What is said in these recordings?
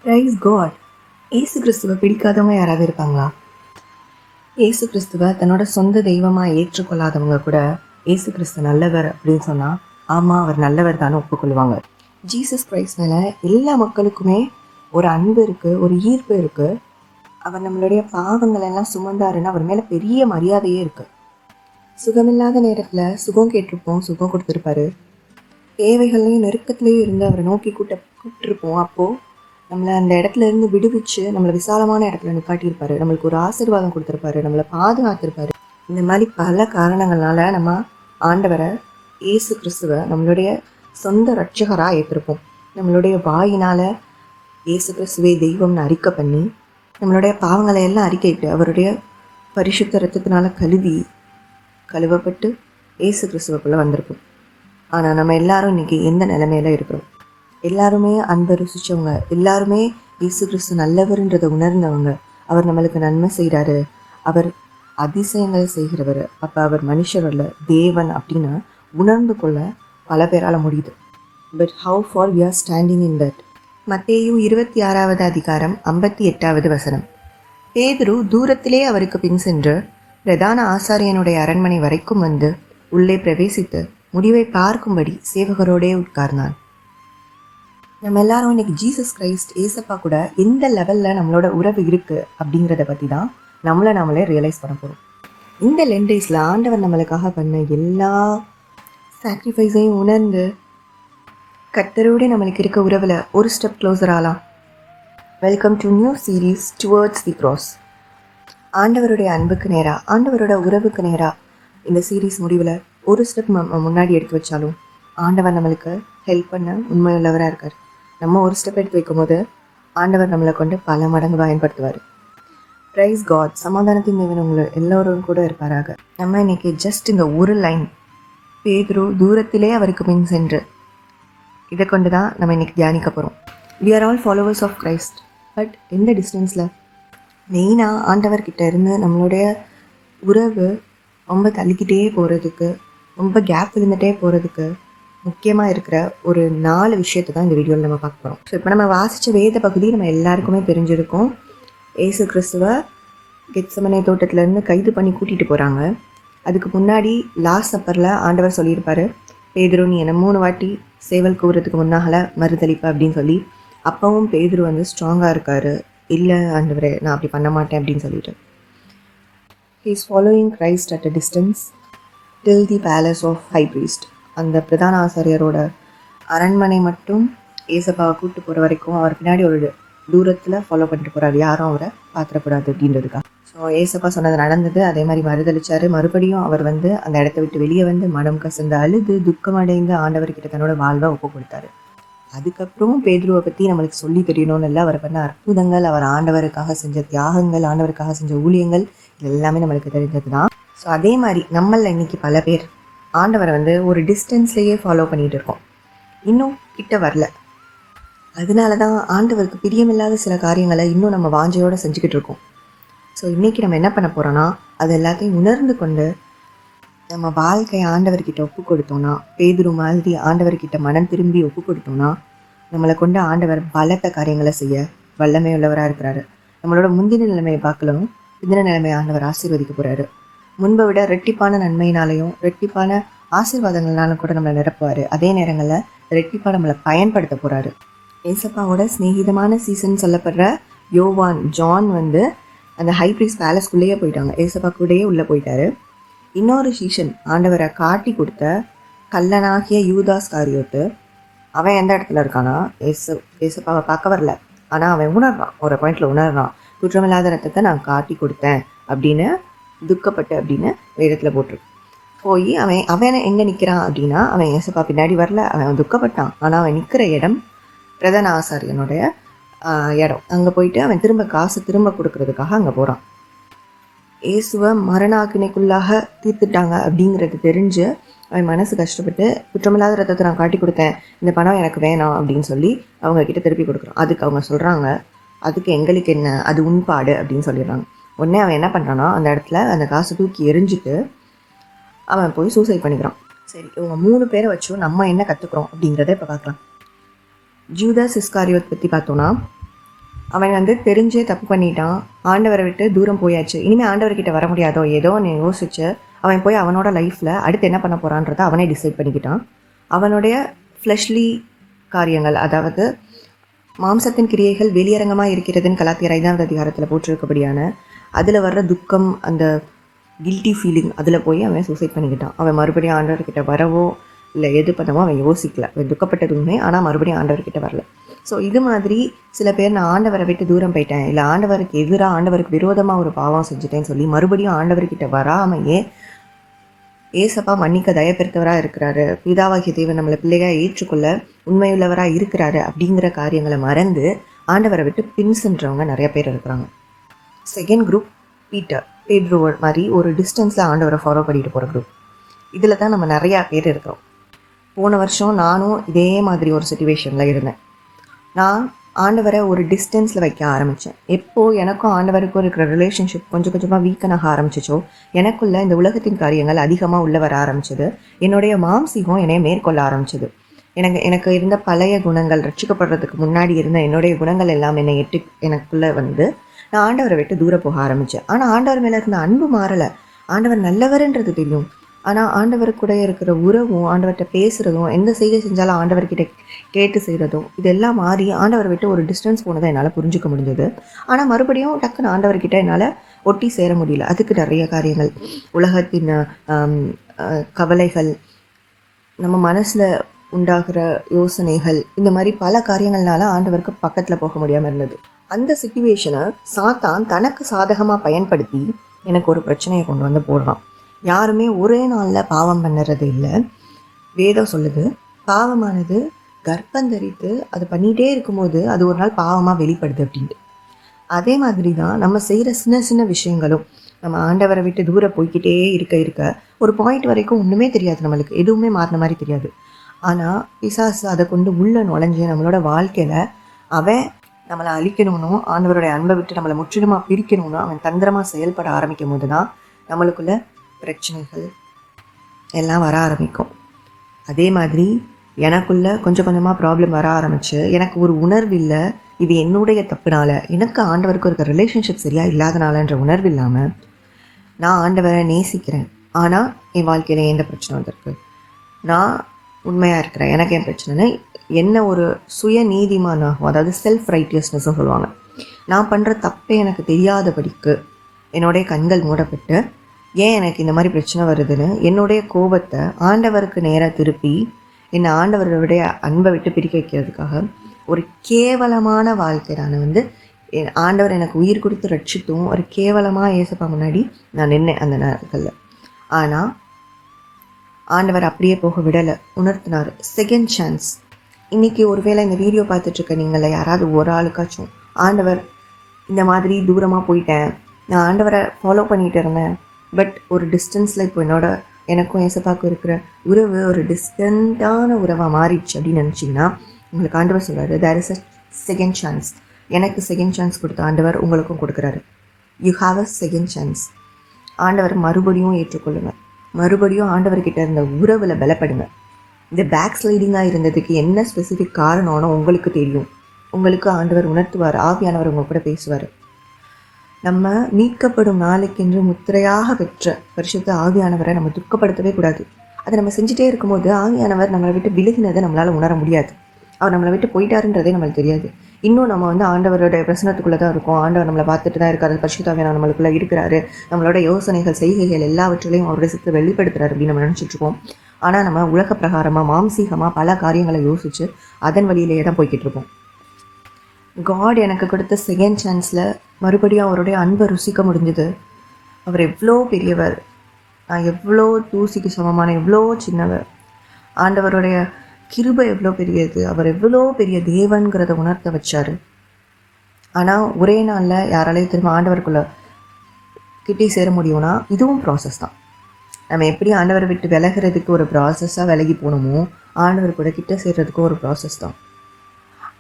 Price God. ஏசு கிறிஸ்துவை பிடிக்காதவங்க யாராவது இருப்பாங்களா? ஏசு கிறிஸ்துவை தன்னோட சொந்த தெய்வமாக ஏற்றுக்கொள்ளாதவங்க கூட ஏசு கிறிஸ்து நல்லவர் அப்படின்னு சொன்னால் ஆமாம் அவர் நல்லவர் தானே ஒப்புக்கொள்வாங்க. ஜீசஸ் கிரைஸ்ட் மேலே எல்லா மக்களுக்குமே ஒரு அன்பு இருக்குது, ஒரு ஈர்ப்பு இருக்குது. அவர் நம்மளுடைய பாவங்களெல்லாம் சுமந்தாருன்னு அவர் மேலே பெரிய மரியாதையே இருக்குது. சுகமில்லாத நேரத்தில் சுகம் கேட்டிருப்போம், சுகம் கொடுத்துருப்பாரு. தேவைகள்லையும் நெருக்கத்துலேயும் இருந்து அவரை நோக்கி கூப்பிட்டுருப்போம். அப்போது நம்மளை அந்த இடத்துல இருந்து விடுவிச்சு நம்மளை விசாலமான இடத்துல நிப்பாட்டியிருப்பாரு, நம்மளுக்கு ஒரு ஆசீர்வாதம் கொடுத்துருப்பாரு, நம்மளை பாதுகாத்திருப்பாரு. இந்த மாதிரி பல காரணங்கள்னால நம்ம ஆண்டவரை இயேசு கிறிஸ்துவை நம்மளுடைய சொந்த ரட்சகராக ஏற்றிருப்போம். நம்மளுடைய வாயினால் இயேசு கிறிஸ்துவை தெய்வம்னு அறிக்கை பண்ணி நம்மளுடைய பாவங்களை எல்லாம் அறிக்கையிட்டு அவருடைய பரிசுத்த ரத்தத்தினால கழுவப்பட்டு இயேசு கிறிஸ்துவுக்குள்ளே வந்திருப்போம். ஆனால் நம்ம எல்லாரும் இன்றைக்கி எந்த நிலைமையில இருக்கிறோம்? எல்லாருமே அன்பை ருசித்தவங்க, எல்லாருமே இயேசு கிறிஸ்து நல்லவர்ன்றதை உணர்ந்தவங்க. அவர் நம்மளுக்கு நன்மை செய்கிறாரு, அவர் அதிசயங்கள் செய்கிறவர், அப்போ அவர் மனுஷர் அல்ல தேவன் அப்படின்னு உணர்ந்து கொள்ள பல பேரால் முடியுது. But how far we are standing in that? மத்தேயு 26வது அதிகாரம் 58வது வசனம். பேதுரு தூரத்திலே அவருக்கு பின் சென்று பிரதான ஆசாரியனுடைய அரண்மனை வரைக்கும் வந்து உள்ளே பிரவேசித்து முடிவை பார்க்கும்படி சேவகரோடே உட்கார்ந்தான். நம்ம எல்லாரும் இன்னைக்கு ஜீசஸ் கிரைஸ்ட் ஏசப்பா கூட எந்த லெவலில் நம்மளோட உறவு இருக்குது அப்படிங்கிறத பற்றி தான் நம்மளே ரியலைஸ் பண்ண போகிறோம். இந்த 10 days ஆண்டவர் நம்மளுக்காக பண்ண எல்லா சாக்ரிஃபைஸையும் உணர்ந்து கர்த்தரோடு நம்மளுக்கு இருக்க உறவில் ஒரு ஸ்டெப் க்ளோஸர் ஆகலாம். Welcome to new series towards the cross. ஆண்டவருடைய அன்புக்கு நேராக, ஆண்டவரோட உறவுக்கு நேராக இந்த சீரீஸ் முடிவில் ஒரு ஸ்டெப் முன்னாடி எடுத்து வச்சாலும் ஆண்டவர் நம்மளுக்கு ஹெல்ப் பண்ண உண்மையுள்ளவராக இருக்கார். நம்ம ஒரு ஸ்டெப் எடுத்து வைக்கும் போது ஆண்டவர் நம்மளை கொண்டு பல மடங்கு பயன்படுத்துவார். Praise God. சமாதானத்தின் தேவன் உங்களை எல்லோரும் கூட இருப்பாராக. நம்ம இன்னைக்கு ஜஸ்ட் இந்த ஒரு லைன், பேதுரு தூரத்திலே அவருக்கு பின் சென்று, இதை கொண்டு தான் நம்ம இன்னைக்கு தியானிக்க போகிறோம். We are all followers of Christ. But எந்த டிஸ்டன்ஸில்? மெயினாக ஆண்டவர்கிட்ட இருந்து நம்மளுடைய உறவு ரொம்ப தள்ளிக்கிட்டே போகிறதுக்கு, ரொம்ப கேப் விழுந்துகிட்டே போகிறதுக்கு முக்கியமாக இருக்கிற ஒரு 4 விஷயத்தை தான் இந்த வீடியோவில் நம்ம பார்க்க போகிறோம். ஸோ இப்போ நம்ம வாசித்த வேத பகுதி நம்ம எல்லாருக்குமே தெரிஞ்சிருக்கும். ஏசு கிறிஸ்துவை கெத்செமனே தோட்டத்திலேருந்து கைது பண்ணி கூட்டிகிட்டு போகிறாங்க. அதுக்கு முன்னாடி லாஸ்ட் சப்பரில் ஆண்டவர் சொல்லியிருப்பார், பேதுரு நீ என்னை 3 வாட்டி சேவல் கூவுறதுக்கு முன்னாகல மறுதளிப்ப அப்படின்னு சொல்லி. அப்பவும் பேதுரு வந்து ஸ்ட்ராங்காக இருக்கார். இல்லை ஆண்டவரே நான் அப்படி பண்ண மாட்டேன் அப்படின்னு சொல்லிட்டு. He is following Christ at a distance till the palace of high priest. அந்த பிரதான ஆசாரியரோட அரண்மனை மட்டும் ஏசப்பாவை கூப்பிட்டு போகிற வரைக்கும் அவர் பின்னாடி ஒரு தூரத்தில் ஃபாலோ பண்ணிட்டு போகிறார், யாரும் அவரை பார்த்துடக்கூடாது அப்படின்றதுக்காக. ஸோ ஏசப்பா சொன்னது நடந்தது. அதே மாதிரி மறுதளிச்சார். மறுபடியும் அவர் வந்து அந்த இடத்த விட்டு வெளியே வந்து மனம் கசந்து அழுது துக்கமடைந்து ஆண்டவர்கிட்ட தன்னோட வாழ்வை ஒப்பு கொடுத்தாரு. அதுக்கப்புறம் பேதுருவை பற்றி நம்மளுக்கு சொல்லி தெரியணும்னு இல்லை, அவர் பண்ண அற்புதங்கள், அவர் ஆண்டவருக்காக செஞ்ச தியாகங்கள், ஆண்டவருக்காக செஞ்ச ஊழியங்கள், இது எல்லாமே நம்மளுக்கு தெரிஞ்சது தான். ஸோ அதே மாதிரி நம்மள இன்னைக்கு பல பேர் ஆண்டவரை வந்து ஒரு டிஸ்டன்ஸ்லேயே ஃபாலோ பண்ணிகிட்டு இருக்கோம், இன்னும் கிட்ட வரல. அதனால தான் ஆண்டவருக்கு பிரியமில்லாத சில காரியங்களை இன்னும் நம்ம வாஞ்சையோடு செஞ்சுக்கிட்டு இருக்கோம். ஸோ இன்றைக்கி நம்ம என்ன பண்ண போகிறோன்னா, அது எல்லாத்தையும் உணர்ந்து கொண்டு நம்ம வாழ்க்கையை ஆண்டவர்கிட்ட ஒப்பு கொடுத்தோன்னா, பேதுரு மாதிரி ஆண்டவர்கிட்ட மனம் திரும்பி ஒப்பு கொடுத்தோன்னா, நம்மளை கொண்டு ஆண்டவர் பலத்த காரியங்களை செய்ய வல்லமை உள்ளவராக இருக்கிறாரு. நம்மளோட முந்தின நிலைமையை பார்க்கலும் பிந்தின நிலைமையை ஆண்டவர் ஆசீர்வதிக்க போகிறாரு. முன்பை விட ரெட்டிப்பான நன்மையினாலையும் ரெட்டிப்பான ஆசீர்வாதங்கள்னாலும் கூட நம்மளை நிரப்புவார். அதே நேரங்களில் ரெட்டிப்பாக நம்மளை பயன்படுத்த போகிறாரு. ஏசப்பாவோட ஸ்நேகிதமான சீசன் சொல்லப்படுற ஜான் வந்து அந்த ஹை ப்ரீஸ்ட் பேலஸ்குள்ளேயே போயிட்டாங்க. ஏசப்பா கூடயே உள்ளே போயிட்டாரு. இன்னொரு சீசன் ஆண்டவரை காட்டி கொடுத்த கல்லனாகிய யூதாஸ் காரியோத்து, அவன் எந்த இடத்துல இருக்கானா, ஏசப்பாவை பார்க்க வரல, ஆனால் அவன் உணர்றான், ஒரு பாயிண்டில் உணர்றான், குற்றமில்லாத ரத்தத்தை நான் காட்டி கொடுத்தேன் அப்படின்னு துக்கப்பட்டு அப்படின்னு வேதத்தில் போட்டிருக்கு. போய் அவன் எங்கே நிற்கிறான் அப்படின்னா, அவன் ஏசப்பா பின்னாடி வரல, அவன் துக்கப்பட்டான். ஆனால் அவன் நிற்கிற இடம் பிரதான ஆசாரியனுடைய இடம். அங்கே போயிட்டு அவன் காசு திரும்ப கொடுக்கறதுக்காக அங்கே போகிறான். இயேசுவை மரண ஆக்கினைக்குள்ளாக தீர்த்துட்டாங்க அப்படிங்கிறது தெரிஞ்சு அவன் மனசு கஷ்டப்பட்டு, குற்றமில்லாத ரத்தத்தை நான் காட்டி கொடுத்தேன், இந்த பணம் எனக்கு வேணாம் அப்படின்னு சொல்லி அவங்கக்கிட்ட திருப்பி கொடுக்குறான். அதுக்கு அவங்க சொல்கிறாங்க, அதுக்கு எங்களுக்கு என்ன, அது உண்பாடு அப்படின்னு சொல்லிடுறாங்க. உடனே அவன் என்ன பண்ணுறான்னா, அந்த இடத்துல அந்த காசை தூக்கி எரிஞ்சிட்டு அவன் போய் சூசைட் பண்ணிக்கிறான். சரி, இவங்க 3 பேரை வச்சும் நம்ம என்ன கற்றுக்குறோம் அப்படிங்கிறத இப்போ பார்க்கலாம். ஜூதாஸ் இஸ்காரியோத் பற்றி பார்த்தோன்னா, அவன் வந்து தெரிஞ்சே தப்பு பண்ணிட்டான், ஆண்டவரை விட்டு தூரம் போயாச்சு, இனிமேல் ஆண்டவர்கிட்ட வர முடியாதோ ஏதோ ஒன்று யோசிச்சு அவன் போய் அவனோட லைஃப்பில் அடுத்து என்ன பண்ண போகிறான்றதை அவனே டிசைட் பண்ணிக்கிட்டான். அவனுடைய ஃப்ளெஷ்லி காரியங்கள், அதாவது மாம்சத்தின் கிரியைகள் வெளியரங்கமாக இருக்கிறதுன்னு கலாத்தியர் 5ஆவது அதிகாரத்தில் போட்டிருக்கபடியான அதில் வர்ற துக்கம், அந்த கில்ட்டி ஃபீலிங், அதில் போய் அவன் சூசைட் பண்ணிக்கிட்டான். அவன் மறுபடியும் ஆண்டவர்கிட்ட வரவோ இல்லை எது பண்ணவோ அவன் யோசிக்கல. அவன் துக்கப்பட்டதுமே, ஆனால் மறுபடியும் ஆண்டவர்கிட்ட வரல. ஸோ இது மாதிரி சில பேர் நான் ஆண்டவரை விட்டு தூரம் போயிட்டேன், இல்லை ஆண்டவருக்கு எதிராக ஆண்டவருக்கு விரோதமாக ஒரு பாவம் செஞ்சுட்டேன்னு சொல்லி மறுபடியும் ஆண்டவர்கிட்ட வராமையே ஏசப்பா மன்னிக்க தயப்பெருத்தவராக இருக்கிறாரு, பிதாவாகிய தேவன் நம்மளை பிள்ளையாக ஏற்றுக்கொள்ள உண்மையுள்ளவராக இருக்கிறாரு அப்படிங்கிற காரியங்களை மறந்து ஆண்டவரை விட்டு பின் சென்றவங்க நிறைய பேர் இருக்கிறாங்க. செகண்ட் குரூப் பேட்ரோ மாதிரி ஒரு டிஸ்டன்ஸில் ஆண்டவரை ஃபாலோ பண்ணிட்டு போகிற குரூப். இதில் தான் நம்ம நிறையா பேர் இருக்கிறோம். போன வருஷம் நானும் இதே மாதிரி ஒரு சிச்சுவேஷனில் இருந்தேன். நான் ஆண்டவரை ஒரு டிஸ்டன்ஸில் வைக்க ஆரம்பித்தேன். எப்போது எனக்கும் ஆண்டவருக்கும் இருக்கிற ரிலேஷன்ஷிப் கொஞ்சம் கொஞ்சமாக வீக்கனாக ஆரம்பிச்சிச்சோ, எனக்குள்ளே இந்த உலகத்தின் காரியங்கள் அதிகமாக உள்ளே வர ஆரம்பிச்சது. என்னுடைய மாம்சீகம் என்னை மேற்கொள்ள ஆரம்பிச்சது. எனக்கு இருந்த பழைய குணங்கள், ரட்சிக்கப்படுறதுக்கு முன்னாடி இருந்த என்னுடைய குணங்கள் எல்லாம் என்னை எனக்குள்ளே வந்து நான் ஆண்டவரை விட்டு தூர போக ஆரம்பித்தேன். ஆனால் ஆண்டவர் மேலே இருந்த அன்பு மாறலை. ஆண்டவர் நல்லவர்ன்றது தெரியும். ஆனால் ஆண்டவர் கூட இருக்கிற உறவும், ஆண்டவர்கிட்ட பேசுகிறதும், எந்த செய்கை செஞ்சாலும் ஆண்டவர்கிட்ட கேட்டு செய்கிறதும், இதெல்லாம் மாறி ஆண்டவரை விட்டு ஒரு டிஸ்டன்ஸ் போனதை என்னால் புரிஞ்சுக்க முடிஞ்சது. ஆனால் மறுபடியும் டக்குன்னு ஆண்டவர்கிட்ட என்னால் ஒட்டி சேர முடியல. அதுக்கு நிறைய காரியங்கள், உலகத்தின் கவலைகள், நம்ம மனசில் உண்டாகிற யோசனைகள், இந்த மாதிரி பல காரியங்கள்னால ஆண்டவருக்கு பக்கத்தில் போக முடியாமல் இருந்தது. அந்த சிச்சுவேஷனை சாத்தான் தனக்கு சாதகமாக பயன்படுத்தி எனக்கு ஒரு பிரச்சனையை கொண்டு வந்து போடுறான். யாருமே ஒரே நாளில் பாவம் பண்ணுறது இல்லை. வேதம் சொல்லுது, பாவமானது கர்ப்பந்தரித்து அது பண்ணிகிட்டே இருக்கும்போது அது ஒரு நாள் பாவமாக வெளிப்படுது அப்படின்ட்டு. அதே மாதிரி தான் நம்ம செய்கிற சின்ன சின்ன விஷயங்களும், நம்ம ஆண்டவரை விட்டு தூரம் போய்கிட்டே இருக்க ஒரு பாயிண்ட் வரைக்கும் ஒன்றுமே தெரியாது, நம்மளுக்கு எதுவுமே மாறின மாதிரி தெரியாது. ஆனால் பிசாசு அதை கொண்டு உள்ள நுழைஞ்சு நம்மளோட வாழ்க்கையில் அவன் நம்மளை அழிக்கணும்னோ, ஆண்டவருடைய அன்பை விட்டு நம்மளை முற்றிலுமாக பிரிக்கணும்னோ அவன் தந்திரமாக செயல்பட ஆரம்பிக்கும் போது தான் நம்மளுக்குள்ள பிரச்சனைகள் எல்லாம் வர ஆரம்பிக்கும். அதே மாதிரி எனக்குள்ள கொஞ்சம் கொஞ்சமாக ப்ராப்ளம் வர ஆரம்பிச்சு, எனக்கு ஒரு உணர்வு இல்லை, இது என்னுடைய தப்புனால, எனக்கு ஆண்டவருக்கு இருக்க ரிலேஷன்ஷிப் சரியாக இல்லாதனாலன்ற உணர்வு இல்லாமல் நான் ஆண்டவரை நேசிக்கிறேன், ஆனால் என் வாழ்க்கையில் எந்த பிரச்சனை வந்திருக்கு, நான் உண்மையாக இருக்கிறேன், எனக்கு என் பிரச்சனைன்னு என்ன ஒரு சுய நீதிமானாகும், அதாவது செல்ஃப் ரைட்டியஸ்னஸ்ன்னு சொல்லுவாங்க. நான் பண்ணுற தப்பே எனக்கு தெரியாதபடிக்கு என்னுடைய கண்கள் மூடப்பட்டு ஏன் எனக்கு இந்த மாதிரி பிரச்சனை வருதுன்னு என்னுடைய கோபத்தை ஆண்டவருக்கு நேராக திருப்பி என்னை ஆண்டவருடைய அன்பை விட்டு பிரிக்க வைக்கிறதுக்காக ஒரு கேவலமான வாழ்க்கை நான் ஆண்டவர் எனக்கு உயிர் கொடுத்து ரட்சித்தும் ஒரு கேவலமாக ஏசப்பா முன்னாடி நான் நின்னேன் அந்த நேரத்தில். ஆனால் ஆண்டவர் அப்படியே போக விடலை, உணர்த்தினார் செகண்ட் சான்ஸ். இன்றைக்கி ஒருவேளை இந்த வீடியோ பார்த்துட்ருக்க நீங்கள யாராவது ஒரு ஆளுக்காச்சும் ஆண்டவர் இந்த மாதிரி தூரமாக போயிட்டேன், நான் ஆண்டவரை ஃபாலோ பண்ணிகிட்டு இருந்தேன், பட் ஒரு டிஸ்டன்ஸில் இப்போ எனக்கும் ஏசப்பாவுக்கும் இருக்கிற உறவு ஒரு டிஸ்டன்ட்டான உறவாக மாறிடுச்சு அப்படின்னு நினச்சிங்கன்னா, உங்களுக்கு ஆண்டவர் சொல்கிறாரு, there is a second chance. எனக்கு செகண்ட் சான்ஸ் கொடுத்த ஆண்டவர் உங்களுக்கும் கொடுக்குறாரு. You have a second chance. ஆண்டவர் மறுபடியும் ஏற்றுக்கொள்ளுங்கள். மறுபடியும் ஆண்டவர்கிட்ட இருந்த உறவில் பலப்படுங்க. இந்த பேக் ஸ்லைடிங்காக இருந்ததுக்கு என்ன ஸ்பெசிஃபிக் காரணம்னு உங்களுக்கு தெரியும். உங்களுக்கு ஆண்டவர் உணர்த்துவார், ஆவியானவர் உங்கள் கூட பேசுவார். நம்ம மீட்கப்படும் நாளைக்கென்று முத்திரையாக பெற்ற பரிசுத்த ஆவியானவரை நம்ம துக்கப்படுத்தவே கூடாது. அதை நம்ம செஞ்சுட்டே இருக்கும்போது ஆவியானவர் நம்மளை விட்டு விலகினதை நம்மளால் உணர முடியாது. அவர் நம்மளை விட்டு போயிட்டாருன்றதே நம்மளுக்கு தெரியாது. இன்னும் நம்ம ஆண்டவரோட பிரசனத்துக்குள்ளே தான் இருக்கோம், ஆண்டவர் நம்மளை பார்த்துட்டு தான் இருக்காரு, பரிசுத்த ஆவியானவர் நம்மளுக்குள்ளே இருக்கிறாரு, நம்மளோட யோசனைகள் செய்கைகள் எல்லாவற்றிலையும் அவருடைய சித்தத்தை வெளிப்படுத்துறாரு அப்படின்னு நம்ம நினச்சிட்ருக்கோம். ஆனால் நம்ம உலக பிரகாரமாக மாம்சீகமாக பல காரியங்களை யோசித்து அதன் வழியிலேயே தான் போய்கிட்டு இருக்கோம். காட் எனக்கு கொடுத்த செகண்ட் சான்ஸில் மறுபடியும் அவருடைய அன்பை ருசிக்க முடிஞ்சுது. அவர் எவ்வளோ பெரியவர், நான் எவ்வளோ தூசிக்கு சமமான, எவ்வளோ சின்னவர், ஆண்டவருடைய கிருபை எவ்வளோ பெரியது, அவர் எவ்வளோ பெரிய தேவன்கிறத உணர்த்த வச்சார். ஆனால் ஒரே நாளில் யாராலையும் திரும்ப ஆண்டவருக்குள்ளே கிட்டே சேர முடியும்னா இதுவும் ப்ராசஸ் தான். நம்ம எப்படி ஆண்டவரை விட்டு விலகிறதுக்கு ஒரு ப்ராசஸாக விலகி போகணுமோ, ஆண்டவர் கூட கிட்ட சேர்கிறதுக்கு ஒரு ப்ராசஸ் தான்.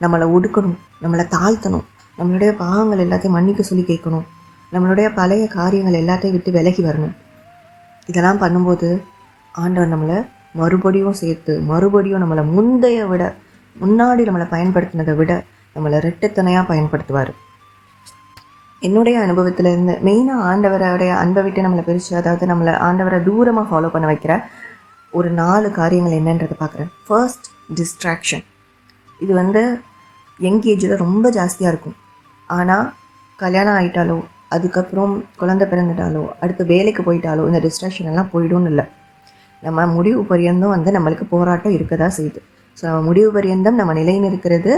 நம்மளை ஒடுக்கணும், நம்மளை தாழ்த்தணும், நம்மளுடைய பாவங்கள் எல்லாத்தையும் மன்னிக்க சொல்லி கேட்கணும், நம்மளுடைய பழைய காரியங்கள் எல்லாத்தையும் விட்டு விலகி வரணும். இதெல்லாம் பண்ணும்போது ஆண்டவர் நம்மளை மறுபடியும் சேர்த்து மறுபடியும் நம்மளை முன்னாடி நம்மளை பயன்படுத்தினதை விட நம்மளை ரெட்டத்தனையாக பயன்படுத்துவார். என்னுடைய அனுபவத்திலேருந்து மெயினாக ஆண்டவருடைய அன்பை விட்டு நம்மளை பிரித்து, அதாவது நம்மளை ஆண்டவரை தூரமாக ஃபாலோ பண்ண வைக்கிற ஒரு 4 காரியங்கள் என்னன்றதை பார்க்குறேன். First, distraction. இது யங் ஏஜில் ரொம்ப ஜாஸ்தியாக இருக்கும். ஆனால் கல்யாணம் ஆகிட்டாலோ, அதுக்கப்புறம் குழந்தை பிறந்துட்டாலோ, அடுத்து வேலைக்கு போயிட்டாலோ இந்த டிஸ்ட்ராக்ஷன் எல்லாம் போய்டும் இல்லை. நம்ம முடிவு பரியந்தம் நம்மளுக்கு போராட்டம் இருக்க தான் செய்யுது. ஸோ நம்ம முடிவு பரியந்தம் நம்ம நிலையில் இருக்கிறது,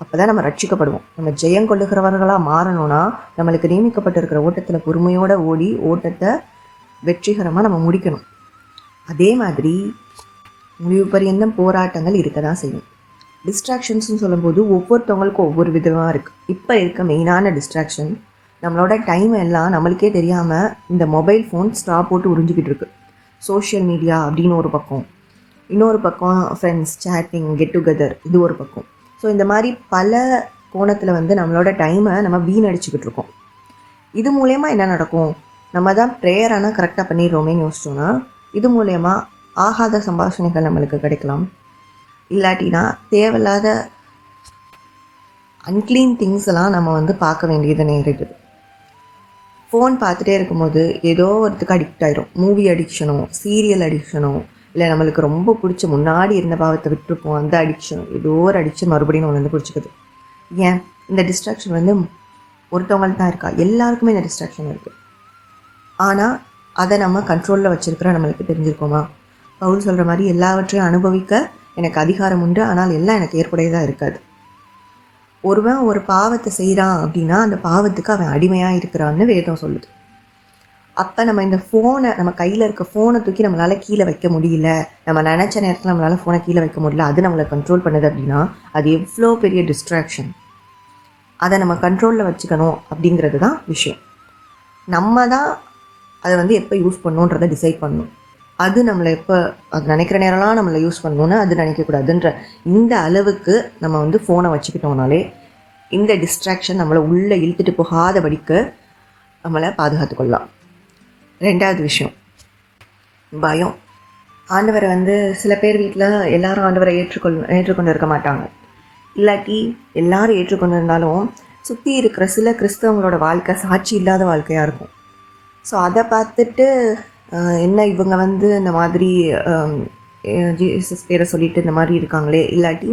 அப்போ தான் நம்ம ரட்சிக்கப்படுவோம். நம்ம ஜெயம் கொள்ளுகிறவர்களாக மாறணும்னா நம்மளுக்கு நியமிக்கப்பட்டிருக்கிற ஓட்டத்தில் பொறுமையோடு ஓடி ஓட்டத்தை வெற்றிகரமாக நம்ம முடிக்கணும். அதே மாதிரி முடிவு பரியந்தம் போராட்டங்கள் இருக்க தான் செய்யும். டிஸ்ட்ராக்ஷன்ஸ்னு சொல்லும்போது ஒவ்வொருத்தவங்களுக்கும் ஒவ்வொரு விதமாக இருக்குது. இப்போ இருக்க மெயினான டிஸ்ட்ராக்ஷன், நம்மளோட டைம் எல்லாம் நம்மளுக்கே தெரியாமல் இந்த மொபைல் ஃபோன் ஸ்டாப் போட்டு உறிஞ்சிக்கிட்டு இருக்கு. சோஷியல் மீடியா அப்படின்னு ஒரு பக்கம், இன்னொரு பக்கம் ஃப்ரெண்ட்ஸ் சேட்டிங், கெட் டுகெதர், இது ஒரு பக்கம். ஸோ இந்த மாதிரி பல கோணத்தில் நம்மளோட டைமை நம்ம வீணடிச்சுக்கிட்டு இருக்கோம். இது மூலயமா என்ன நடக்கும்? நம்ம தான் ப்ரேயரானா கரெக்டாக பண்ணிடுறோமேன்னு யோசிச்சோன்னா இது மூலயமா ஆகாத சம்பாஷணைகள் நம்மளுக்கு கிடைக்கலாம். இல்லாட்டினா தேவையில்லாத அன்க்ளீன் திங்ஸ் எல்லாம் நம்ம பார்க்க வேண்டியது நேரிடுது. ஃபோன் பார்த்துட்டே இருக்கும்போது ஏதோ ஒருத்துக்கு அடிக்ட் ஆகிரும். மூவி அடிக்ஷனோ, சீரியல் அடிக்ஷனோ, இல்லை நம்மளுக்கு ரொம்ப பிடிச்ச முன்னாடி இருந்த பாவத்தை விட்டுருப்போம், அந்த அடிக்ஷன், ஏதோ ஒரு அடிக்ஷன் மறுபடியும் நம்ம பிடிச்சிக்குது. ஏன் இந்த டிஸ்ட்ராக்ஷன் ஒருத்தவங்களுக்கு தான் இருக்கா? எல்லாருக்குமே இந்த டிஸ்ட்ராக்ஷன் இருக்குது. ஆனால் அதை நம்ம கண்ட்ரோலில் வச்சுருக்கிற நம்மளுக்கு தெரிஞ்சிருக்கோமா? பவுல் சொல்கிற மாதிரி எல்லாவற்றையும் அனுபவிக்க எனக்கு அதிகாரம் உண்டு, ஆனால் எல்லாம் எனக்கு ஏற்புடையதாக இருக்காது. ஒருவன் ஒரு பாவத்தை செய்கிறான் அப்படின்னா அந்த பாவத்துக்கு அவன் அடிமையாக இருக்கிறான்னு வேதம் சொல்லுது. அப்போ நம்ம இந்த ஃபோனை, நம்ம கையில் இருக்க ஃபோனை தூக்கி நம்மளால் கீழே வைக்க முடியல, நம்ம நினச்ச நேரத்தில் நம்மளால் ஃபோனை கீழே வைக்க முடியல, அது நம்மளை கண்ட்ரோல் பண்ணுது அப்படின்னா அது எவ்வளோ பெரிய டிஸ்ட்ராக்ஷன். அதை நம்ம கண்ட்ரோலில் வச்சுக்கணும் அப்படிங்கிறது தான் விஷயம். நம்ம தான் அதை எப்போ யூஸ் பண்ணணுன்றதை டிசைட் பண்ணணும். அது நம்மளை எப்போ அது நினைக்கிற நேரம்லாம் நம்மளை யூஸ் பண்ணணுன்னு அது நினைக்கக்கூடாதுன்ற இந்த அளவுக்கு நம்ம ஃபோனை வச்சுக்கிட்டோம்னாலே இந்த டிஸ்ட்ராக்ஷன் நம்மளை உள்ளே இழுத்துட்டு போகாதபடிக்கு நம்மளை பாதுகாத்துக்கொள்ளலாம். 2வது விஷயம், பயம். ஆண்டவரை சில பேர் வீட்டில் எல்லாரும் ஆண்டவரை ஏற்றுக்கொண்டு இருக்க மாட்டாங்க. இல்லாட்டி எல்லாரும் ஏற்றுக்கொண்டு இருந்தாலும் சுற்றி இருக்கிற சில கிறிஸ்தவங்களோட வாழ்க்கை சாட்சி இல்லாத வாழ்க்கையாக இருக்கும். ஸோ அதை பார்த்துட்டு என்ன இவங்க இந்த மாதிரி ஜீசஸ் பேரை சொல்லிட்டு இந்த மாதிரி இருக்காங்களே, இல்லாட்டி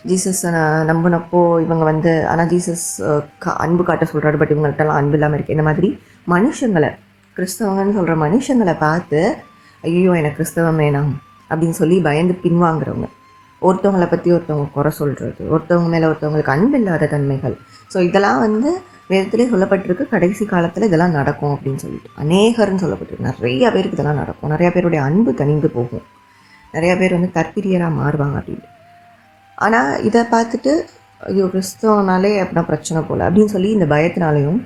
ஜீசஸ் நம்பினப்போ இவங்க ஆனால் ஜீசஸ் அன்பு காட்ட சொல்கிறாரு, பட் இவங்கள்ட்டலாம் அன்பு இல்லாமல் இருக்குது. இந்த மாதிரி மனுஷங்களை, கிறிஸ்தவங்கன்னு சொல்கிற மனுஷங்களை பார்த்து ஐயோ எனக்கு கிறிஸ்தவம் வேணாம் அப்படின்னு சொல்லி பயந்து பின்வாங்குறவங்க, ஒருத்தவங்களை பற்றி ஒருத்தவங்க குறை சொல்கிறது, ஒருத்தவங்க மேலே ஒருத்தவங்களுக்கு அன்பு இல்லாத தன்மைகள். ஸோ இதெல்லாம் வேதத்திலே சொல்லப்பட்டிருக்கு. கடைசி காலத்தில் இதெல்லாம் நடக்கும் அப்படின்னு சொல்லிட்டு அநேகர்னு சொல்லப்பட்டிருக்கு. நிறையா பேருக்கு இதெல்லாம் நடக்கும். நிறையா பேருடைய அன்பு தணிந்து போகும். நிறையா பேர் தற்பிரியராக மாறுவாங்க அப்படின்னு. ஆனால் இதை பார்த்துட்டு ஐயோ கிறிஸ்தவனாலே அப்படின்னா பிரச்சனை போல் அப்படின்னு சொல்லி இந்த பயத்தினாலையும்,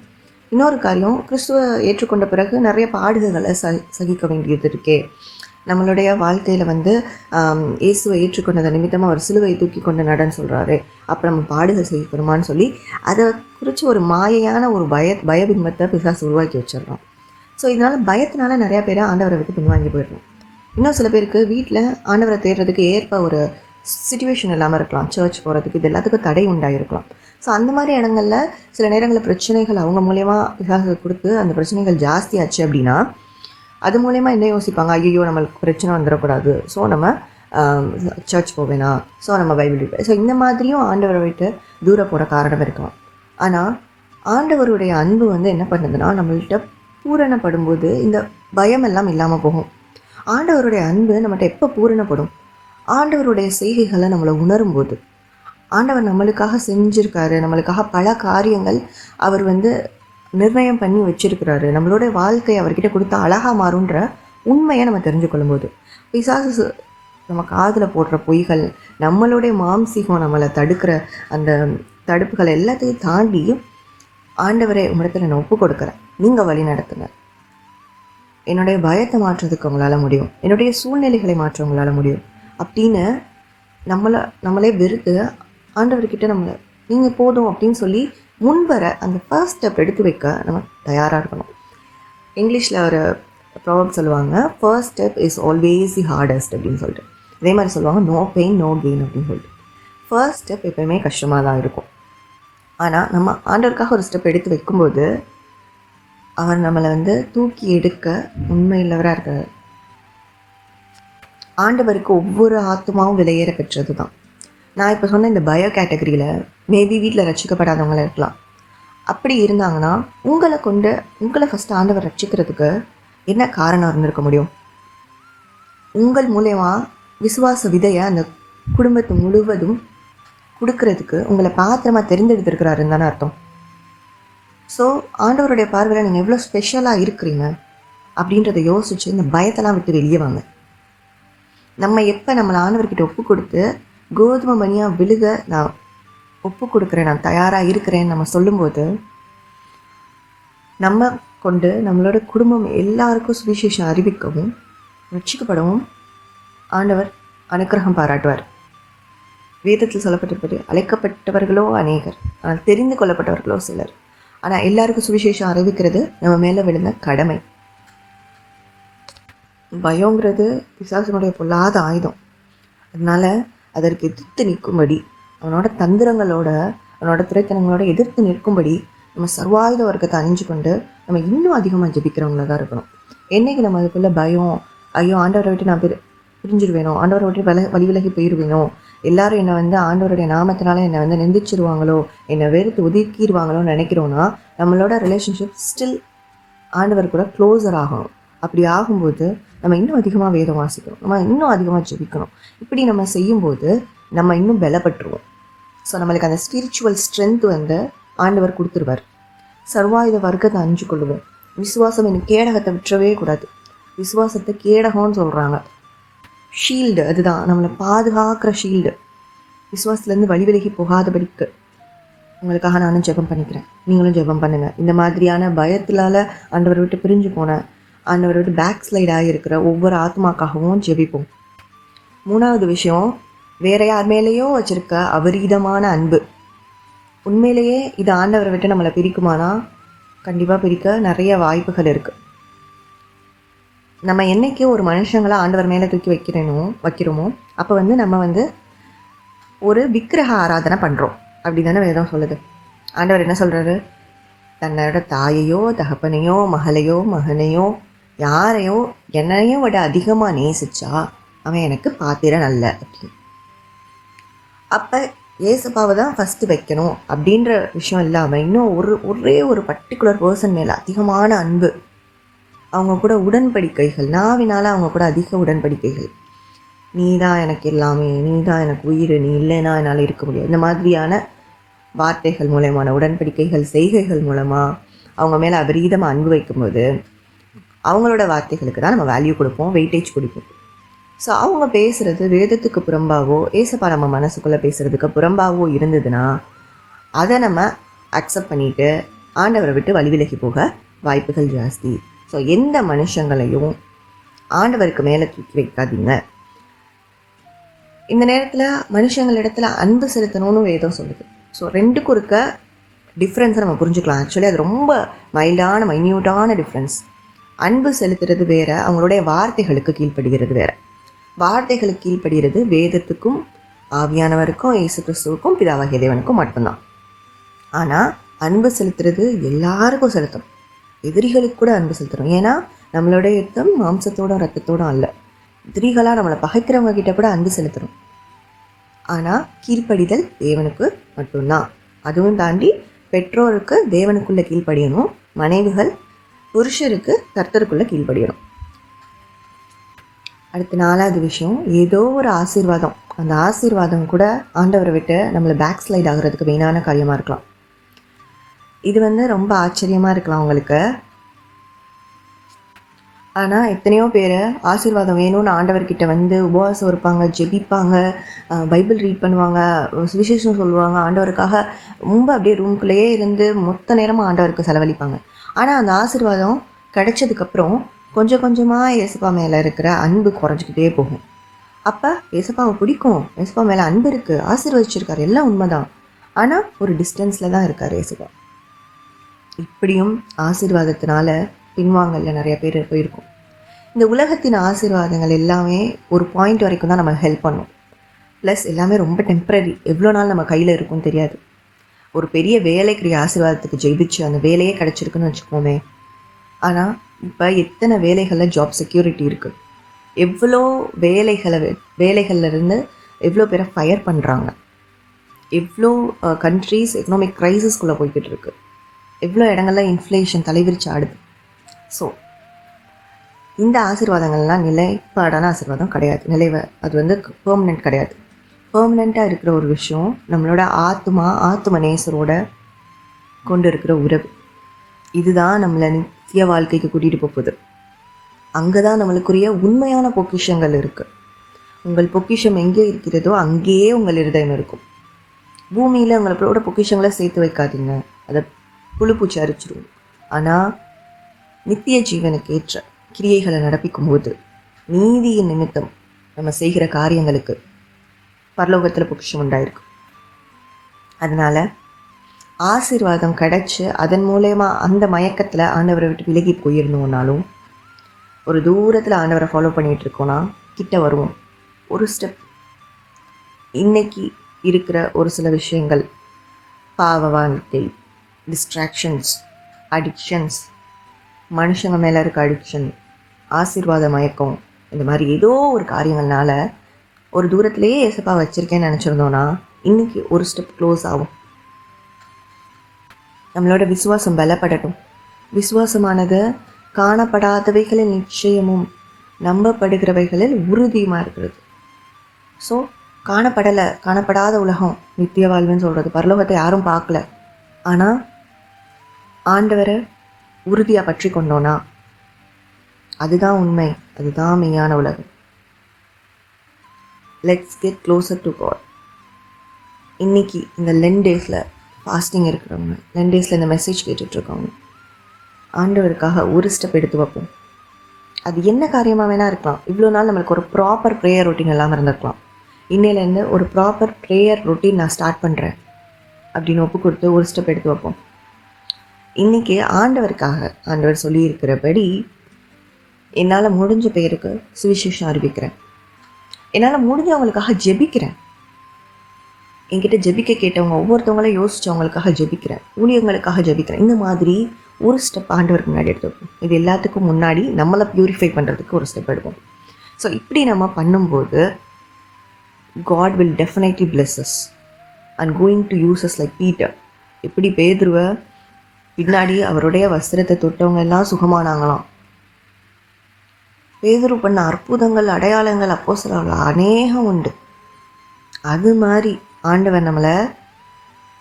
இன்னொரு காரியம், கிறிஸ்துவ ஏற்றுக்கொண்ட பிறகு நிறைய பாடுகளை சகிக்க வேண்டியது இருக்கே. நம்மளுடைய வாழ்க்கையில் இயேசுவை ஏற்றுக்கொண்டதை நிமித்தமாக ஒரு சிலுவையை தூக்கி கொண்டு நடன்னு சொல்கிறாரு, அப்புறம் நம்ம பாடுகள் செய்யப்படுமான்னு சொல்லி அதை குறித்து ஒரு மாயையான ஒரு பயபிம்பத்தை பிசாசு உருவாக்கி வச்சிடறோம். ஸோ இதனால் பயத்தினால நிறையா பேரை ஆண்டவரை விட்டு பின்வாங்கி போயிடுறோம். இன்னும் சில பேருக்கு வீட்டில் ஆண்டவரை தேடுறதுக்கு ஏற்ப ஒரு சிச்சுவேஷன் இல்லாமல் இருக்கலாம், சர்ச் போகிறதுக்கு, இது எல்லாத்துக்கும் தடை உண்டாகிருக்கலாம். ஸோ அந்த மாதிரி இடங்களில் சில நேரங்களில் பிரச்சனைகள் அவங்க மூலயமா பிசாசு கொடுத்து அந்த பிரச்சனைகள் ஜாஸ்தியாச்சு அப்படின்னா அது மூலயமா என்ன யோசிப்பாங்க, ஐயோ நம்மளுக்கு பிரச்சனை வந்துடக்கூடாது, ஸோ நம்ம சர்ச் போவேனா, ஸோ நம்ம பைபிள் ஸோ இந்த மாதிரியும் ஆண்டவரை விட்டு தூர போகிற காரணம் இருக்கலாம். ஆனால் ஆண்டவருடைய அன்பு என்ன பண்ணுதுன்னா நம்மள்கிட்ட பூரணப்படும்போது இந்த பயம் எல்லாம் இல்லாமல் போகும். ஆண்டவருடைய அன்பு நம்மகிட்ட எப்போ பூரணப்படும்? ஆண்டவருடைய செய்கைகளை நம்மளை உணரும்போது. ஆண்டவர் நம்மளுக்காக செஞ்சுருக்காரு, நம்மளுக்காக பல காரியங்கள் அவர் நிர்ணயம் பண்ணி வச்சிருக்கிறாரு, நம்மளோட வாழ்க்கை அவர்கிட்ட கொடுத்தா அழகாக மாறுன்ற உண்மையை நம்ம தெரிஞ்சு கொள்ளும்போது, பிசாசு நம்ம காதில் போடுற பொய்கள், நம்மளுடைய மாம்சீகம் நம்மளை தடுக்கிற அந்த தடுப்புகள் எல்லாத்தையும் தாண்டி ஆண்டவரை உங்களிடத்தில் நான் ஒப்பு கொடுக்குறேன், நீங்கள் வழி நடத்துங்க, என்னுடைய பயத்தை மாற்றுறதுக்கு உங்களால் முடியும், என்னுடைய சூழ்நிலைகளை மாற்ற உங்களால் முடியும் அப்படின்னு நம்மளே வெறுத்து ஆண்டவர்கிட்ட நம்மளை நீங்கள் போதும் அப்படின்னு சொல்லி முன்வர அந்த ஃபர்ஸ்ட் ஸ்டெப் எடுத்து வைக்க நம்ம தயாராக இருக்கணும். இங்கிலீஷில் ஒரு ப்ராவர்ப் சொல்லுவாங்க, first step is always the hardest அப்படின்னு சொல்லிட்டு. இதே மாதிரி சொல்லுவாங்க, நோ பெயின் நோ கெயின் அப்படின்னு சொல்லிட்டு. ஃபர்ஸ்ட் ஸ்டெப் எப்போயுமே கஷ்டமாக தான் இருக்கும். ஆனால் நம்ம ஆண்டவருக்காக ஒரு ஸ்டெப் எடுத்து வைக்கும்போது அவர் நம்மளை தூக்கி எடுக்க உண்மையுள்ளவராக இருக்கார். ஆண்டவருக்கு ஒவ்வொரு ஆத்மாவும் விலையேற பெற்றது தான். நான் இப்போ சொன்ன இந்த பயோ கேட்டகரியில் மேபி வீட்டில் ரட்சிக்கப்படாதவங்கள இருக்கலாம். அப்படி இருந்தாங்கன்னா உங்களை ஃபஸ்ட்டு ஆண்டவர் ரட்சிக்கிறதுக்கு என்ன காரணம் இருந்திருக்க முடியும்? உங்கள் மூலயமா விசுவாச விதையை அந்த குடும்பத்தை முழுவதும் கொடுக்கறதுக்கு உங்களை பாத்திரமாக தெரிந்தெடுத்திருக்கிறாருன்னு தானே அர்த்தம். ஸோ ஆண்டவருடைய பார்வையில் நீங்கள் எவ்வளோ ஸ்பெஷலாக இருக்கிறீங்க அப்படின்றத யோசித்து இந்த பயத்தெல்லாம் விட்டு வெளியே வாங்க. நம்ம எப்போ நம்மளை ஆண்டவர்கிட்ட ஒப்பு கொடுத்து கோதுமை மணியாக விழுக நான் ஒப்பு கொடுக்குறேன், நான் தயாராக இருக்கிறேன்னு நம்ம சொல்லும்போது நம்ம கொண்டு நம்மளோட குடும்பம் எல்லாருக்கும் சுவிசேஷம் அறிவிக்கவும் ரட்சிக்கப்படவும் ஆண்டவர் அனுக்கிரகம் பாராட்டுவார். வேதத்தில் சொல்லப்பட்டிருப்பது அழைக்கப்பட்டவர்களோ அநேகர், ஆனால் தெரிந்து கொள்ளப்பட்டவர்களோ சிலர். ஆனால் எல்லாருக்கும் சுவிசேஷம் அறிவிக்கிறது நம்ம மேலே விழுந்த கடமை. பயங்கிறது பிசாசனுடைய பொல்லாத ஆயுதம். அதனால் அதற்கு எதிர்த்து நிற்கும்படி, அவனோட தந்திரங்களோட அவனோட துறைத்தனங்களோட எதிர்த்து நிற்கும்படி நம்ம சர்வாயுத வர்க்கத்தை அணிஞ்சு கொண்டு நம்ம இன்னும் அதிகமாக ஜெபிக்கிறவங்கள தான் இருக்கணும். என்றைக்கு நம்ம அதுக்குள்ளே பயம், ஐயோ ஆண்டவரை விட்டு நான் பிரிஞ்சிடுவேனோ, ஆண்டவரை விட்டு வழி விலகி போயிடுவேனோ, எல்லாரும் என்னை ஆண்டவருடைய நாமத்தினால என்னை நிந்திச்சிருவாங்களோ, என்னை வெறுத்து ஒதுக்கிடுவாங்களோன்னு நினைக்கிறோன்னா நம்மளோட ரிலேஷன்ஷிப் ஸ்டில் ஆண்டவர் கூட க்ளோஸர் ஆகணும். அப்படி ஆகும்போது நம்ம இன்னும் அதிகமாக வேதம் வாசிக்கணும், நம்ம இன்னும் அதிகமாக ஜெபிக்கணும். இப்படி நம்ம செய்யும்போது நம்ம இன்னும் பலப்பட்டுருவோம். ஸோ நம்மளுக்கு அந்த ஸ்பிரிச்சுவல் ஸ்ட்ரென்த் ஆண்டவர் கொடுத்துருவார். சர்வாயுத வர்க்கத்தை அணிஞ்சு கொள்ளுவோம். விசுவாசம் எனக்கு கேடகத்தை விட்டுறவே கூடாது. விசுவாசத்தை கேடகம்னு சொல்கிறாங்க. ஷீல்டு, அதுதான் நம்மளை பாதுகாக்கிற ஷீல்டு. விசுவாசத்துலேருந்து வழி விலகி போகாதபடிக்கு உங்களுக்காக நானும் ஜெபம் பண்ணிக்கிறேன், நீங்களும் ஜெபம் பண்ணுங்கள். இந்த மாதிரியான பயத்தினால ஆண்டவரை விட்டு பிரிஞ்சு போன, ஆண்டவரை விட்டு பேக் ஸ்லைட் ஆகியிருக்கிற ஒவ்வொரு ஆத்மாக்காகவும் ஜெபிப்போம். 3வது விஷயம், வேற யார் மேலேயோ வச்சுருக்க அபரீதமான அன்பு. உண்மையிலேயே இது ஆண்டவரை விட்டு நம்மளை பிரிக்குமானா கண்டிப்பாக பிரிக்க நிறைய வாய்ப்புகள் இருக்குது. நம்ம என்றைக்கே ஒரு மனுஷங்களை ஆண்டவர் மேலே தூக்கி வைக்கிறோமோ அப்போ நம்ம ஒரு விக்கிரக ஆராதனை பண்ணுறோம் அப்படி தானே வேதம் சொல்லுது. ஆண்டவர் என்ன சொல்கிறாரு? தன்னோட தாயையோ தகப்பனையோ மகளையோ மகனையோ யாரையோ என்னையும் விட அதிகமாக நேசிச்சா அவன் எனக்கு பாத்திரம் அல்ல அப்படின்னு. அப்போ ஏசப்பாவை தான் ஃபஸ்ட்டு வைக்கணும் அப்படின்ற விஷயம் இல்லாமல் இன்னும் ஒரே ஒரு பர்டிகுலர் பர்சன் மேலே அதிகமான அன்பு, அவங்க கூட உடன்படிக்கைகள், நாவினால் அவங்க கூட அதிக உடன்படிக்கைகள். நீ தான் எனக்கு எல்லாமே, நீ தான் எனக்கு உயிர், நீ இல்லைன்னா என்னால் இருக்க முடியாது, இந்த மாதிரியான வார்த்தைகள் மூலமான உடன்படிக்கைகள், செய்கைகள் மூலமாக அவங்க மேலே அபரீதமாக அன்பு வைக்கும்போது அவங்களோட வார்த்தைகளுக்கு தான் நம்ம வேல்யூ கொடுப்போம், வெயிட்டேஜ் கொடுப்போம். ஸோ அவங்க பேசுகிறது வேதத்துக்கு புறம்பாவோ, ஏசப்பா நம்ம மனசுக்குள்ளே பேசுகிறதுக்கு புறம்பாவோ இருந்ததுன்னா அதை நம்ம அக்செப்ட் பண்ணிவிட்டு ஆண்டவரை விட்டு வழி விலகி போக வாய்ப்புகள் ஜாஸ்தி. ஸோ எந்த மனுஷங்களையும் ஆண்டவருக்கு மேலே தூக்கி வைக்காதீங்க. இந்த நேரத்தில் மனுஷங்களிடத்தில் அன்பு செலுத்தணும்னு வேதம் சொல்லுது. ஸோ ரெண்டுக்கும் இருக்க டிஃப்ரென்ஸை நம்ம புரிஞ்சுக்கலாம். ஆக்சுவலி அது ரொம்ப மைன்யூட்டான டிஃப்ரென்ஸ். அன்பு செலுத்துறது வேறு, அவங்களுடைய வார்த்தைகளுக்கு கீழ்ப்படுகிறது வேறு. வார்த்தைகளுக்கு கீழ்ப்படுகிறது வேதத்துக்கும் ஆவியானவருக்கும் இயேசு கிறிஸ்துவுக்கும் பிதாவாகிய தேவனுக்கும் மட்டும்தான். ஆனால் அன்பு செலுத்துறது எல்லாருக்கும் செலுத்தணும். எதிரிகளுக்கு கூட அன்பு செலுத்தணும். ஏன்னா நம்மளுடைய யுத்தம் மாம்சத்தோடும் ரத்தத்தோடும் அல்ல. எதிரிகளாக நம்மளை பகைக்கிறவங்க கிட்ட கூட அன்பு செலுத்தணும். ஆனால் கீழ்ப்படிதல் தேவனுக்கு மட்டும்தான். அதுவும் தாண்டி பெற்றோருக்கு தேவனுக்குள்ளே கீழ்ப்படியணும், மனைவிகள் புருஷருக்கு கர்த்தருக்குள்ளே கீழ்ப்படியணும். அடுத்த 4வது விஷயம், ஏதோ ஒரு ஆசீர்வாதம், அந்த ஆசீர்வாதம் கூட ஆண்டவரை விட்டு நம்மளை பேக் ஸ்லைட் ஆகிறதுக்கு மெயினான காரியமாக இருக்கலாம். இது ரொம்ப ஆச்சரியமாக இருக்கலாம் உங்களுக்கு. ஆனால் எத்தனையோ பேர் ஆசீர்வாதம் வேணும்னு ஆண்டவர்கிட்ட உபவாசம் இருப்பாங்க, ஜெபிப்பாங்க, பைபிள் ரீட் பண்ணுவாங்க, சுவிசேஷம் சொல்லுவாங்க, ஆண்டவருக்காக ரொம்ப அப்படியே ரூம்குள்ளேயே இருந்து மொத்த நேரமாக ஆண்டவருக்கு செலவழிப்பாங்க. ஆனால் அந்த ஆசீர்வாதம் கிடைச்சதுக்கப்புறம் கொஞ்சம் கொஞ்சமாக ஏசப்பா மேலே இருக்கிற அன்பு குறைஞ்சிக்கிட்டே போகும். அப்போ ஏசப்பாவை பிடிக்கும், ஏசப்பா மேலே அன்பு இருக்குது, ஆசீர்வதிச்சிருக்காரு, எல்லாம் உண்மைதான். ஆனால் ஒரு டிஸ்டன்ஸில் தான் இருக்கார் ஏசப்பா. இப்படியும் ஆசீர்வாதத்தினால பின்வாங்கல்ல நிறைய பேர் போயிருக்கும். இந்த உலகத்தின் ஆசீர்வாதங்கள் எல்லாமே ஒரு பாயிண்ட் வரைக்கும் தான் நம்ம ஹெல்ப் பண்ணும். ப்ளஸ் எல்லாமே ரொம்ப டெம்ப்ரரி, எவ்வளோ நாள் நம்ம கையில் இருக்கும்னு தெரியாது. ஒரு பெரிய வேலைக்குரிய ஆசீர்வாதத்துக்கு ஜெயிச்சு அந்த வேலையே கிடச்சிருக்குன்னு வச்சுக்கோமே. ஆனால் இப்போ எத்தனை வேலைகளில் ஜாப் செக்யூரிட்டி இருக்குது, எவ்வளோ வேலைகளில் இருந்து எவ்வளோ பேரை ஃபயர் பண்ணுறாங்க, எவ்வளோ கண்ட்ரீஸ் எக்கனாமிக் க்ரைசிஸ்குள்ளே போய்கிட்டு இருக்கு, எவ்வளோ இடங்கள்ல இன்ஃப்ளேஷன் தலைவிரிச்சு ஆடுது. ஸோ இந்த ஆசீர்வாதங்கள்லாம் நிலைப்பாடான ஆசீர்வாதம் கிடையாது. அது வந்து பெர்மனெண்ட் கிடையாது. பெர்மனெண்ட்டாக இருக்கிற ஒரு விஷயம் நம்மளோட ஆத்ம நேசரோட கொண்டு இருக்கிற உறவு. இதுதான் நம்மளை நித்திய வாழ்க்கைக்கு கூட்டிகிட்டு போகுது. அங்கே தான் நம்மளுக்குரிய உண்மையான பொக்கிஷங்கள் இருக்குது. உங்கள் பொக்கிஷம் எங்கே இருக்கிறதோ அங்கேயே உங்கள் இருதயம் இருக்கும். பூமியில் உங்களோட பொக்கிஷங்களை சேர்த்து வைக்காதீங்க, அதை புழுப்பூச்சி அரிச்சிடும். ஆனால் நித்திய ஜீவனுக்கு ஏற்ற கிரியைகளை நடப்பிக்கும் போது நீதியின் நிமித்தம் நம்ம செய்கிற காரியங்களுக்கு பரலோகத்தில் பொக்கிஷம் உண்டாயிருக்கு. அதனால் ஆசீர்வாதம் கிடைச்சி அதன் மூலயமா அந்த மயக்கத்தில் ஆண்டவரை விட்டு விலகி போயிருந்தோம்னாலும், ஒரு தூரத்தில் ஆண்டவரை ஃபாலோ பண்ணிகிட்டு இருக்கோன்னா கிட்ட வருவோம். ஒரு ஸ்டெப் இன்னைக்கு இருக்கிற ஒரு சில விஷயங்கள், பாவ வாழ்க்கை, டிஸ்ட்ராக்ஷன்ஸ், அடிக்ஷன்ஸ், மனுஷங்க மேலே இருக்க அடிக்ஷன், ஆசீர்வாத மயக்கம், இந்த மாதிரி ஏதோ ஒரு காரியங்கள்னால ஒரு தூரத்துலேயே ஏசப்பா வச்சுருக்கேன்னு நினச்சிருந்தோன்னா இன்றைக்கி ஒரு ஸ்டெப் க்ளோஸ் ஆகும். நம்மளோட விசுவாசம் பலப்படட்டும். விசுவாசமானது காணப்படாதவைகளில் நிச்சயமும் நம்பப்படுகிறவைகளில் உறுதியுமாக இருக்கிறது. ஸோ காணப்படாத உலகம் நித்திய வாழ்வுன்னு சொல்கிறது. பரலோகத்தை யாரும் பார்க்கல, ஆனால் ஆண்டவரை உறுதியாக பற்றி கொண்டோன்னா அதுதான் உண்மை, அதுதான் மெய்யான உலகம். Let's get closer to God. இன்றைக்கி இந்த லென் டேஸில் ஃபாஸ்டிங் இருக்கிறவங்க, லென் டேஸில் இந்த மெசேஜ் கேட்டுட்ருக்கவங்க, ஆண்டவருக்காக ஒரு ஸ்டெப் எடுத்து வைப்போம். அது என்ன காரியமாக வேணால் இருக்கலாம். இவ்வளோ நாள் நம்மளுக்கு ஒரு ப்ராப்பர் ப்ரேயர் ரொட்டீன் இல்லாமல் இருந்திருக்கலாம். இன்னையிலேருந்து ஒரு ப்ராப்பர் ப்ரேயர் ரொட்டீன் நான் ஸ்டார்ட் பண்ணுறேன் அப்படின்னு ஒப்பு கொடுத்து ஒரு ஸ்டெப் எடுத்து வைப்போம். இன்றைக்கி ஆண்டவர் சொல்லியிருக்கிறபடி என்னால் முடிஞ்ச பேருக்கு சுவிசேஷம் அறிவிக்கிறேன், என்னால் முடிஞ்சவங்களுக்காக ஜெபிக்கிறேன், என்கிட்ட ஜெபிக்க கேட்டவங்க ஒவ்வொருத்தவங்களையும் யோசித்தவங்களுக்காக ஜெபிக்கிறேன், ஊழியர்களுக்காக ஜெபிக்கிறேன். இந்த மாதிரி ஒரு ஸ்டெப் ஆண்டவருக்கு முன்னாடி எடுத்துப்போம். இது எல்லாத்துக்கும் முன்னாடி நம்மளை ப்யூரிஃபை பண்ணுறதுக்கு ஒரு ஸ்டெப் எடுப்போம். ஸோ இப்படி நம்ம பண்ணும்போது God will definitely bless us and going to use us like Peter. எப்படி பேதுருவை பின்னாடி அவருடைய வஸ்திரத்தை தொட்டவங்க எல்லாம் சுகமானாங்களாம். பேதுரு பண்ண அற்புதங்கள், அடையாளங்கள், அப்போஸ்தலர்கள் அநேகம் உண்டு. அது மாதிரி ஆண்டவர் நம்மளை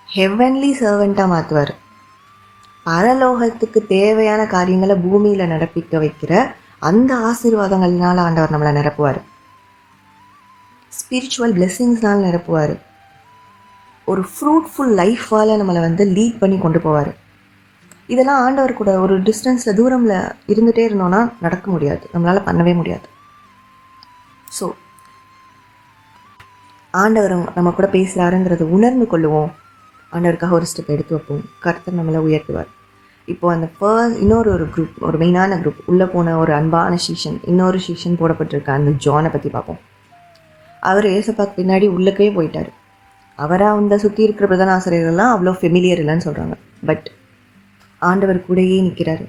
ஹெவன்லி சர்வெண்ட்டாக மாற்றுவார். பரலோகத்துக்கு தேவையான காரியங்களை பூமியில் நடப்பிக்க வைக்கிற அந்த ஆசீர்வாதங்கள்னால ஆண்டவர் நம்மளை நிரப்புவார். ஸ்பிரிச்சுவல் பிளெஸ்ஸிங்ஸ்னால் நிரப்புவார். ஒரு ஃப்ரூட்ஃபுல் லைஃபால் நம்மளை லீட் பண்ணி கொண்டு போவார். இதெல்லாம் ஆண்டவர் கூட ஒரு டிஸ்டன்ஸில் தூரமில் இருந்துகிட்டே இருந்தோன்னா நடக்க முடியாது, நம்மளால் பண்ணவே முடியாது. ஸோ ஆண்டவர் நம்ம கூட பேசுகிறாருங்கிறத உணர்ந்து கொள்ளுவோம். ஆண்டவருக்காக ஒரு ஸ்டெப் எடுத்து வைப்போம். கர்த்தர் நம்மளை உயர்த்துவார். இப்போது அந்த இன்னொரு குரூப், ஒரு மெயினான குரூப், உள்ளே போன ஒரு அன்பான சீஷன், இன்னொரு சீஷன் போடப்பட்டிருக்க அந்த ஜானை பற்றி பார்ப்போம். அவர் ஏசப்பாக்கு பின்னாடி உள்ளக்கே போயிட்டார். அவராக அந்த சுற்றி இருக்கிற பிரதான ஆசிரியர்கள்லாம் அவ்வளோ ஃபெமிலியர் இல்லைன்னு சொல்கிறாங்க. பட் ஆண்டவர் கூடயே நிற்கிறாரு.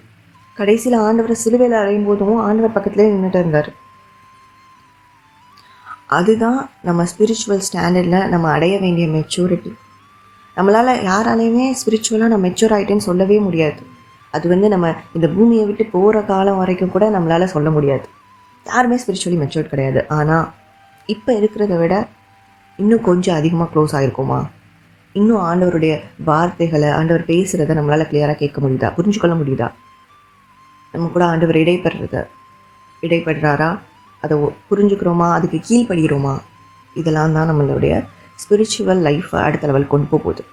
கடைசியில் ஆண்டவரை சிலுவையில் அறையும் போதும் ஆண்டவர் பக்கத்துலேயே நின்றுட்டு இருந்தார். அதுதான் நம்ம ஸ்பிரிச்சுவல் ஸ்டாண்டர்டில் நம்ம அடைய வேண்டிய மெச்சூரிட்டி. நம்மளால் யாராலையுமே ஸ்பிரிச்சுவலாக நான் மெச்சூர் ஆகிட்டேன்னு சொல்லவே முடியாது. அது நம்ம இந்த பூமியை விட்டு போகிற காலம் வரைக்கும் கூட நம்மளால் சொல்ல முடியாது. யாருமே ஸ்பிரிச்சுவலி மெச்சூர்ட் கிடையாது. ஆனால் இப்போ இருக்கிறத விட இன்னும் கொஞ்சம் அதிகமாக க்ளோஸ் ஆகிருக்குமா? இன்னும் ஆண்டவருடைய வார்த்தைகளை, ஆண்டவர் பேசுகிறத நம்மளால் கிளியராக கேட்க முடியுதா, புரிஞ்சுக்கொள்ள முடியுதா? நம்ம கூட ஆண்டவர் இடைப்படுறாரா, அதை புரிஞ்சுக்கிறோமா, அதுக்கு கீழ்ப்படுகிறோமா? இதெல்லாம் தான் நம்மளுடைய ஸ்பிரிச்சுவல் லைஃப்பை அடுத்த லெவல் கொண்டு போகுது.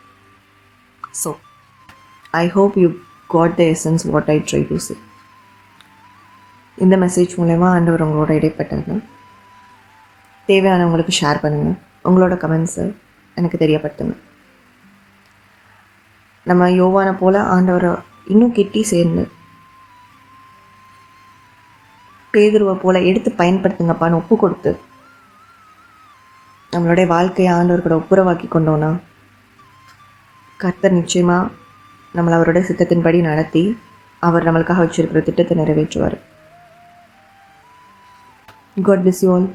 So I hope you got the essence what I try to say. இந்த மெசேஜ் மூலமா ஆண்டவர் உங்களோட இடைப்பட்டாங்க. தேவையானவங்களுக்கு ஷேர் பண்ணுங்கள். உங்களோட கமெண்ட்ஸை எனக்கு தெரியப்படுத்துங்க. நம்ம யோவானை போல் ஆண்டவரை இன்னும் கெட்டி சேர்ந்து பேதுருவை போல் எடுத்து பயன்படுத்துங்கப்பான்னு ஒப்பு கொடுத்து நம்மளுடைய வாழ்க்கையை ஆண்டவர் கூட ஒப்புரவாக்கி கொண்டோன்னா கர்த்தர் நிச்சயமாக நம்மளை அவரோட சித்தத்தின்படி நடத்தி அவர் நம்மளுக்காக வச்சிருக்கிற திட்டத்தை நிறைவேற்றுவார். God bless you all.